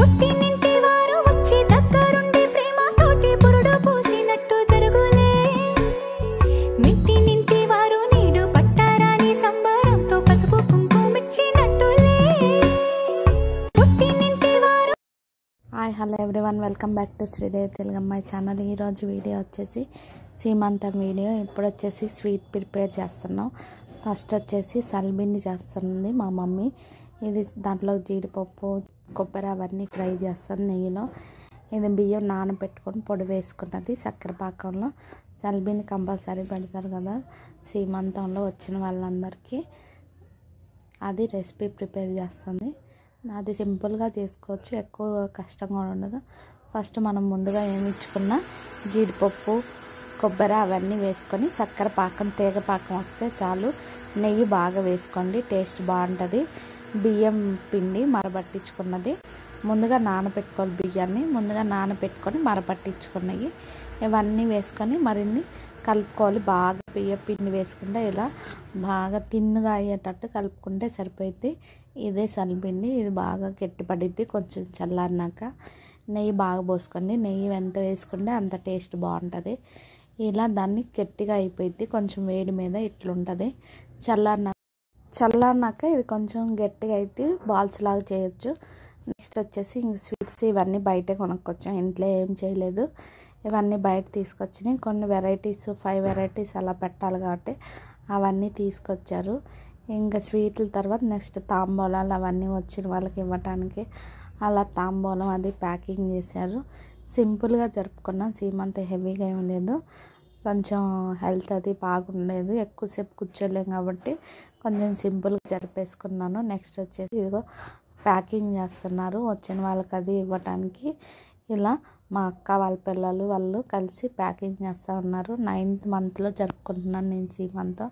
పుట్టినింటి వారు వచ్చి దగ్గరుండి ప్రేమతోటి పురుడు పోసినట్టు జరుగులే మిట్టినింటి వారు నీడు పట్టారాని సంబరంతో పసుపు కుంకుమిచ్చినట్టులే పుట్టినింటి వారు. Hi hello everyone, welcome back to Sridevi Telugu అమ్మాయి ఛానల్. ఈరోజు వీడియో వచ్చేసి సీమంతం వీడియో. ఇప్పుడు వచ్చేసి స్వీట్ ప్రిపేర్ చేస్తున్నాం. ఫస్ట్ వచ్చేసి సల్బిండి చేస్తుంది మా మమ్మీ. ఇది దాంట్లో జీడిపప్పు కొబ్బరి అవన్నీ ఫ్రై చేస్తాను నెయ్యిలో. ఇది బియ్యం నానబెట్టుకొని పొడి వేసుకున్నది చక్కెర పాకంలో. సల్బిండి కంపల్సరీ పెడతారు కదా సీమంతంలో వచ్చిన వాళ్ళందరికీ. అది రెసిపీ ప్రిపేర్ చేస్తుంది. అది సింపుల్గా చేసుకోవచ్చు, ఎక్కువ కష్టంగా ఉండదు. ఫస్ట్ మనం ముందుగా ఏమిచ్చుకున్న జీడిపప్పు కొబ్బరి అవన్నీ వేసుకొని చక్కెర పాకం తీగ పాకం వస్తే చాలు. నెయ్యి బాగా వేసుకోండి, టేస్ట్ బాగుంటుంది. బియ్యం పిండి మరబట్టించుకున్నది ముందుగా నానబెట్టుకోవాలి. బియ్యాన్ని ముందుగా నానబెట్టుకొని మరబట్టించుకున్నవి ఇవన్నీ వేసుకొని మరిన్ని కలుపుకోవాలి. బాగా బియ్యం పిండి వేసుకుంటే ఇలా బాగా తిన్నుగా అయ్యేటట్టు కలుపుకుంటే సరిపోయింది. ఇదే సల్బిండి. ఇది బాగా గట్టిపడిద్ది కొంచెం చల్లారినాక. నెయ్యి బాగా పోసుకోండి. నెయ్యి ఎంత వేసుకుంటే అంత టేస్ట్ బాగుంటుంది. ఇలా దాన్ని గట్టిగా అయిపోయింది. కొంచెం వేడి మీద ఇట్లుంటుంది. చల్లారినాక ఇది కొంచెం గట్టిగా అయితే బాల్స్ లాగా చేయొచ్చు. నెక్స్ట్ వచ్చేసి ఇంక స్వీట్స్ ఇవన్నీ బయటే కొనుక్కొచ్చాం, ఇంట్లో ఏం చేయలేదు. ఇవన్నీ బయట తీసుకొచ్చినాయి. కొన్ని వెరైటీస్ 5 వెరైటీస్ అలా పెట్టాలి కాబట్టి అవన్నీ తీసుకొచ్చారు. ఇంకా స్వీట్ల తర్వాత నెక్స్ట్ తాంబూలాలు అవన్నీ వచ్చిన వాళ్ళకి ఇవ్వటానికి అలా తాంబూలం అది ప్యాకింగ్ చేశారు. సింపుల్గా జరుపుకున్నాం. సీమంత హెవీగా ఏం లేదు. కొంచెం హెల్త్ అది బాగుండలేదు, ఎక్కువసేపు కూర్చోలేం కాబట్టి కొంచెం సింపుల్గా జరిపేసుకున్నాను. నెక్స్ట్ వచ్చేసి ఇదిగో ప్యాకింగ్ చేస్తున్నారు వచ్చిన వాళ్ళకి అది ఇవ్వటానికి. ఇలా మా అక్క వాళ్ళ పిల్లలు వాళ్ళు కలిసి ప్యాకింగ్ చేస్తూ ఉన్నారు. 9th మంత్లో జరుపుకుంటున్నాను నేను సీమంతం.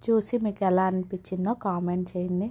చూసి మీకు ఎలా అనిపించిందో కామెంట్ చేయండి.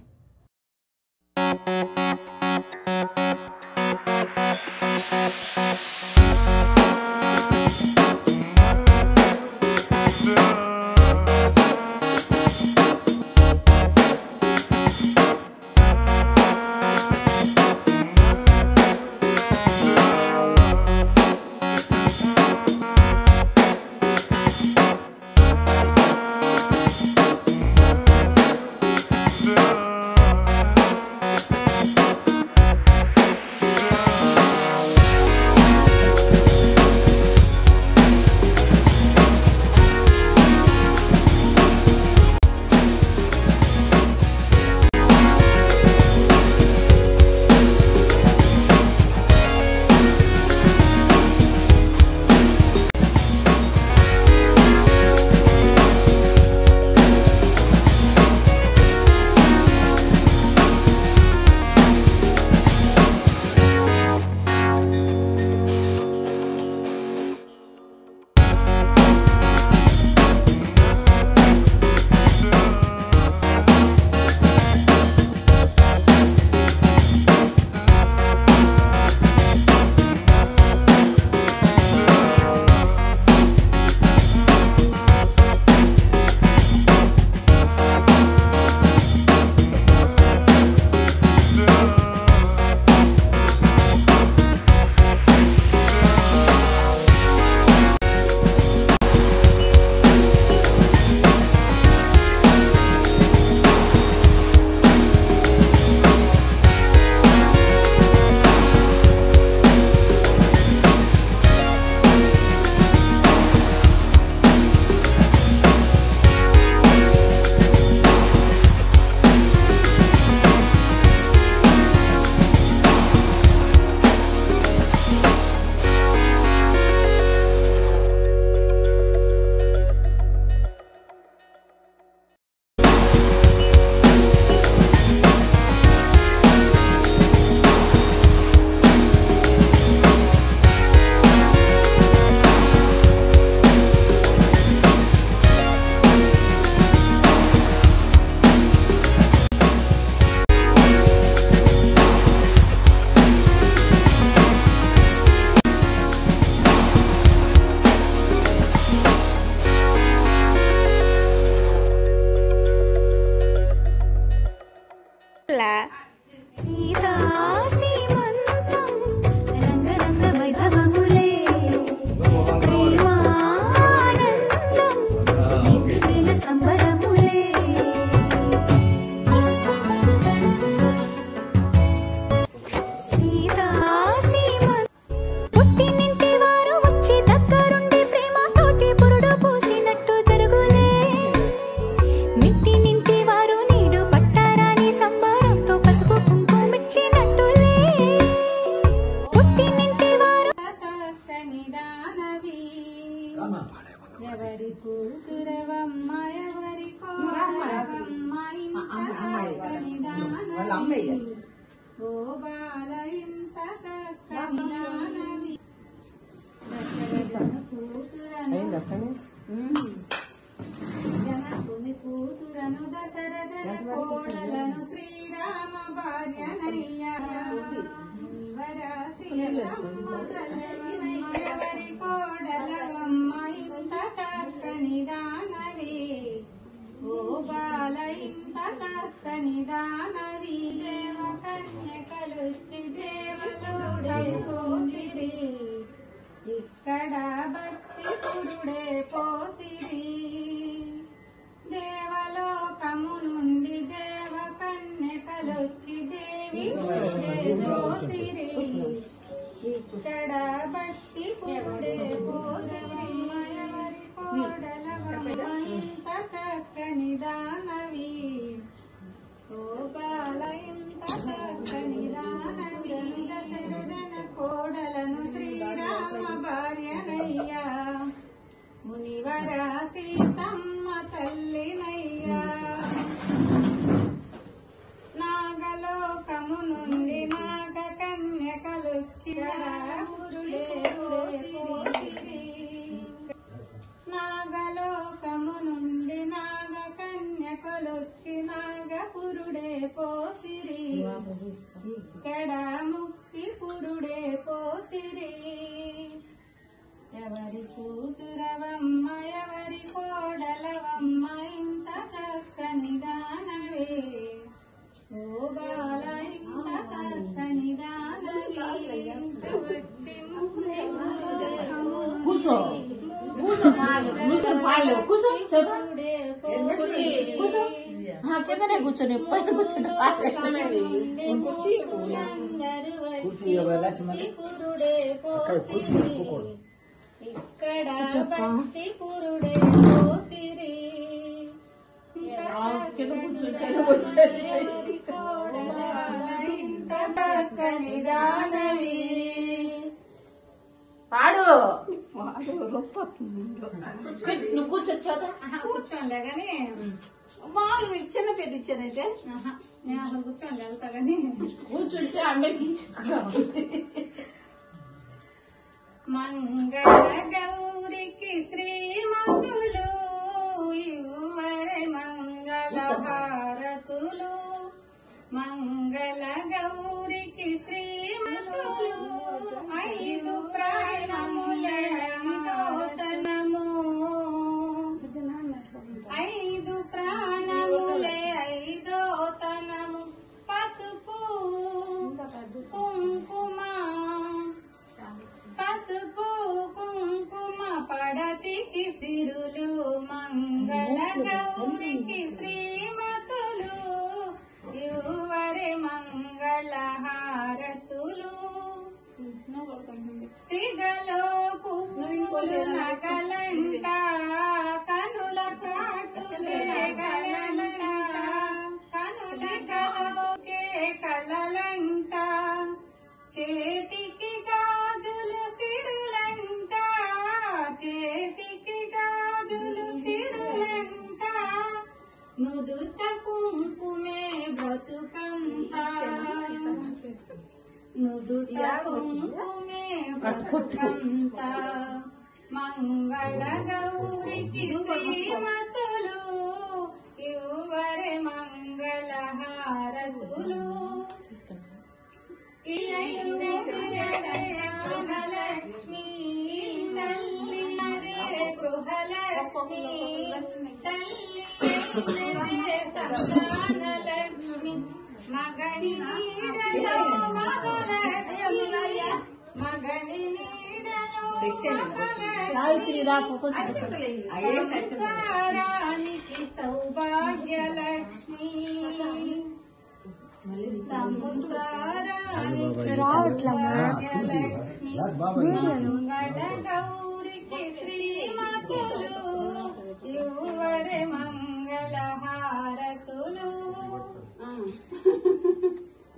చక్కని దానవి ఓ బాల ఇంత చక్కని దానవి దశరథుని కూతురను జనకుని కూతురను దశరథన కోడలను శ్రీరామ భార్యనయ్యా ఎవరి కోడలవమ్మ ఇంత చక్కని దానవి ఓ బాల ఇంత చక్కని దానవి దేవ కన్యకలు దేవలోడే పోసిరి ఇక్కడ భక్తి పురుడే పోసిరి దేవలోకము నుండి దేవ కన్యకలొచ్చి దేవి పోసిరి ఇక్కడ భక్తి పురుడే పోసిరి ఎవరి కోడలవమ్మ ఇంత చక్కని దానవి ఓ బాల ఇంత చక్కని దానవి దశరథన కోడలను శ్రీరామ భార్యనయ్యా మునివర సీతమ్మ తల్లినయ్యా నాగలోకము నుండి నాగ కన్యకలొచ్చి నాగలోకము నుండి నాగ కన్యకలొచ్చి నాగపురుడే పోసిరి ఇక్కడ ముక్తి పురుడే పోసిరి ఎవరి కూతురవమ్మ ఎవరి కోడలవమ్మ ఇంత చక్కని దానవే ఓ బాల ఇంత చక్కని దానవి కూర్చో కూర్చో కూర్చో కూర్చో కిందనే కూర్చొని పైన కూర్చొని ఇక్కడ భక్తి పురుడే పోసిరి కింద కూర్చుంటే ఇంత చక్కని దానవి పాడు నువ్వు కూర్చొచ్చోదా కూర్చోంలే గాని వాళ్ళు ఇచ్చిన పెద్ద ఇచ్చానైతే నేను అసలు కూర్చోండి వెళ్తా గాని కూర్చుంటే అమ్మకి మంగళ గౌరికి శ్రీమంతులు ఇవ్వరే మంగళ భారతులు మంగళ గౌరికి శ్రీమంతులు 5 ప్రాణములే 5 తనము 5 ప్రాణములే 5 తనము పసుపు కుంకుమ పసుపు కుంకుమ పడతికి సిరులు మంగళ గౌరికి శ్రీమతులు యువరే మంగళ హారతులు సిగలో పూలు నగలంట కనుల కాటులే గలంట కనులకే కలలంట చేతికి గాజులు సిరులంట చేతికి గాజులు సిరులంట నుదుట కుంకుమే బతుకంత నుదుట కుంకుమే బతుకంత మంగళ గౌరికి శ్రీమతులు యువరే మంగళ హారతులు లక్ష్మీ తల్లి గృహలక్ష్మి తల్లి సంతానలక్ష్మి మగని నీడలో మహాలక్ష్మి మగని నీడలో సంసారానికి సౌభాగ్యలక్ష్మి మంగళ గౌరికి శ్రీమతులు యువరే మంగళ హారతులు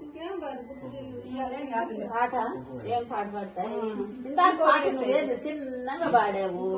ఇంకేం పడుతుంది పాట ఏం పాట పాడతాయి ఇందాక పాట నువ్వు ఏదో చిన్నగా పాడావు